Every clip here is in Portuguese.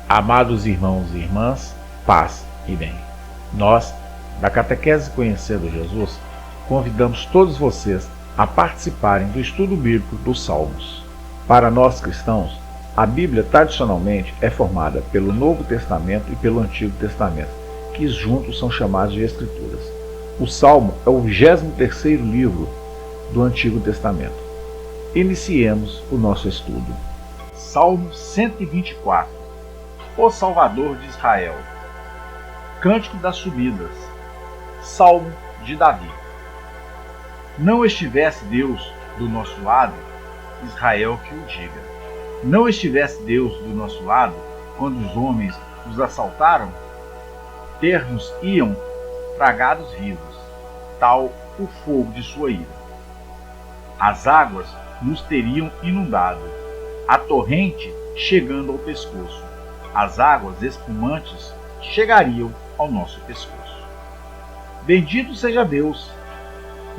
Amados irmãos e irmãs, paz e bem. Nós, da Catequese Conhecendo Jesus, convidamos todos vocês a participarem do estudo bíblico dos Salmos. Para nós cristãos, a Bíblia tradicionalmente é formada pelo Novo Testamento e pelo Antigo Testamento, que juntos são chamados de Escrituras. O Salmo é o 23º livro do Antigo Testamento. Iniciemos o nosso estudo. Salmo 124. O Salvador de Israel. Cântico das Subidas. Salmo de Davi. Não estivesse Deus do nosso lado, Israel que o diga. Não estivesse Deus do nosso lado, quando os homens nos assaltaram, ter-nos iam tragados vivos, tal o fogo de sua ira. As águas nos teriam inundado, a torrente chegando ao pescoço. As águas espumantes chegariam ao nosso pescoço. Bendito seja Deus,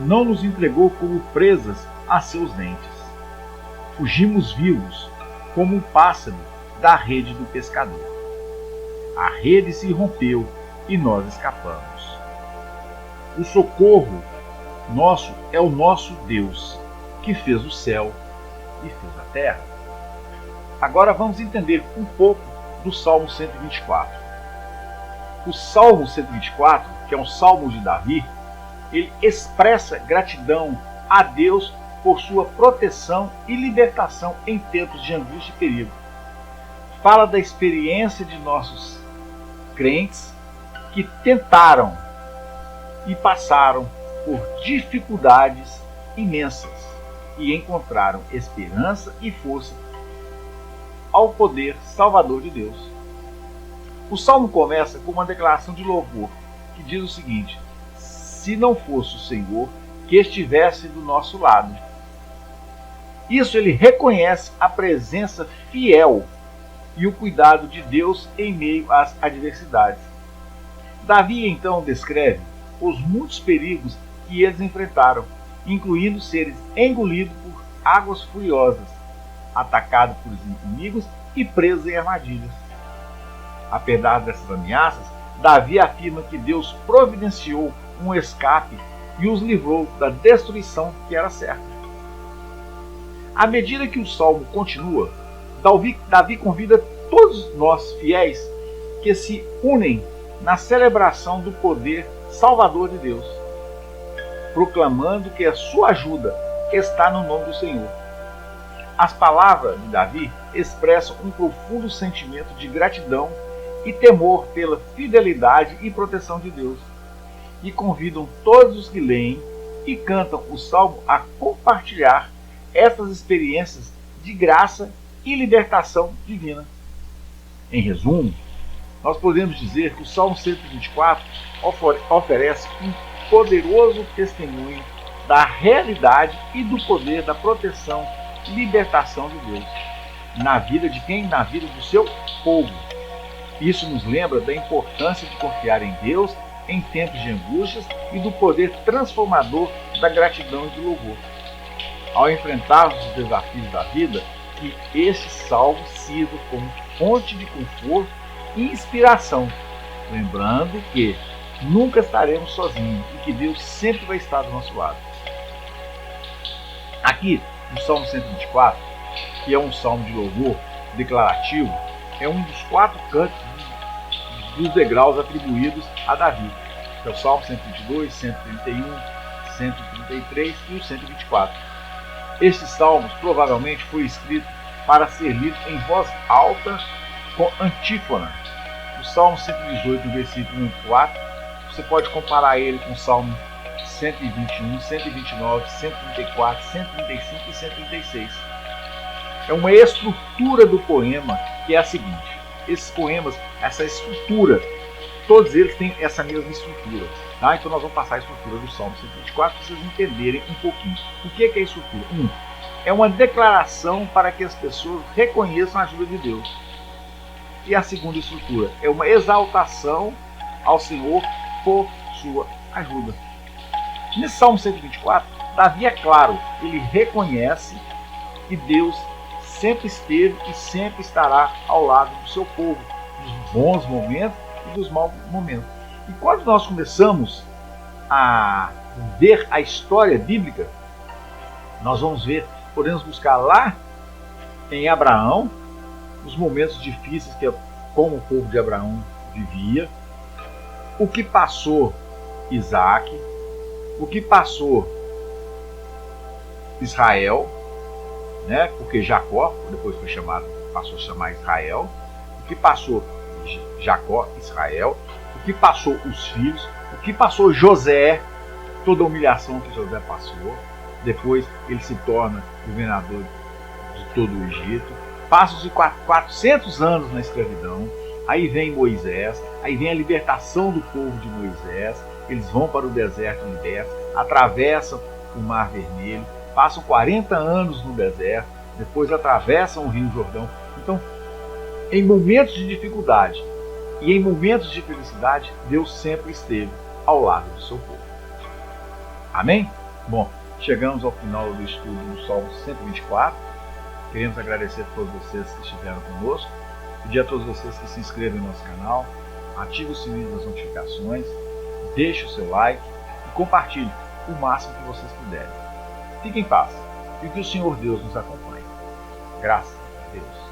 não nos entregou como presas a seus dentes. Fugimos vivos, como um pássaro da rede do pescador. A rede se rompeu e nós escapamos. O socorro nosso é o nosso Deus, que fez o céu e fez a terra. Agora vamos entender um pouco do Salmo 124. O Salmo 124, que é um salmo de Davi, ele expressa gratidão a Deus por sua proteção e libertação em tempos de angústia e perigo. Fala da experiência de nossos crentes que tentaram e passaram por dificuldades imensas e encontraram esperança e força ao poder salvador de Deus. O salmo começa com uma declaração de louvor, que diz o seguinte: se não fosse o Senhor que estivesse do nosso lado. Isso ele reconhece a presença fiel e o cuidado de Deus em meio às adversidades. Davi então descreve os muitos perigos que eles enfrentaram, incluindo serem engolidos por águas furiosas, atacado por inimigos e preso em armadilhas. Apesar dessas ameaças, Davi afirma que Deus providenciou um escape e os livrou da destruição que era certa. À medida que o salmo continua, Davi convida todos nós fiéis que se unem na celebração do poder salvador de Deus, proclamando que a sua ajuda está no nome do Senhor. As palavras de Davi expressam um profundo sentimento de gratidão e temor pela fidelidade e proteção de Deus, e convidam todos os que leem e cantam o salmo a compartilhar essas experiências de graça e libertação divina. Em resumo, nós podemos dizer que o Salmo 124 oferece um poderoso testemunho da realidade e do poder da proteção e libertação de Deus na vida de quem? Na vida do seu povo. Isso nos lembra da importância de confiar em Deus em tempos de angústias e do poder transformador da gratidão e do louvor. Ao enfrentarmos os desafios da vida, que este salmo sirva como fonte de conforto e inspiração, lembrando que nunca estaremos sozinhos e que Deus sempre vai estar do nosso lado. Aqui, no Salmo 124, que é um salmo de louvor declarativo, é um dos 4 cânticos dos degraus atribuídos a Davi, que é o Salmo 122, 131, 133 e o 124. Estes salmos provavelmente foi escrito para ser lido em voz alta com antífona. O Salmo 118, no versículo 1 e 4, você pode comparar ele com o Salmo 121, 129, 134, 135 e 136. É uma estrutura do poema que é a seguinte. Esses poemas, essa estrutura, todos eles têm essa mesma estrutura. Tá? Então nós vamos passar a estrutura do Salmo 124 para vocês entenderem um pouquinho. O que é a estrutura? É uma declaração para que as pessoas reconheçam a ajuda de Deus. E a segunda estrutura é uma exaltação ao Senhor por sua ajuda. Nesse Salmo 124, Davi é claro, ele reconhece que Deus sempre esteve e sempre estará ao lado do seu povo, dos bons momentos e dos maus momentos. E quando nós começamos a ver a história bíblica, nós vamos ver, podemos buscar lá em Abraão, os momentos difíceis que como o povo de Abraão vivia, o que passou Isaac, o que passou Israel, né? Porque Jacó, depois foi chamado, passou a chamar Israel, o que passou Jacó, Israel, o que passou os filhos, o que passou José, toda a humilhação que José passou, depois ele se torna governador de todo o Egito, passa-se 400 anos na escravidão, aí vem Moisés, aí vem a libertação do povo de Moisés, eles vão para o deserto libertos, atravessam o Mar Vermelho, passam 40 anos no deserto, depois atravessam o Rio Jordão. Então, em momentos de dificuldade e em momentos de felicidade, Deus sempre esteve ao lado do seu povo. Amém? Bom, chegamos ao final do estudo do Salmo 124. Queremos agradecer a todos vocês que estiveram conosco. Pedir a todos vocês que se inscrevam no nosso canal, ative o sininho das notificações, deixe o seu like e compartilhe o máximo que vocês puderem. Fiquem em paz e que o Senhor Deus nos acompanhe. Graças a Deus.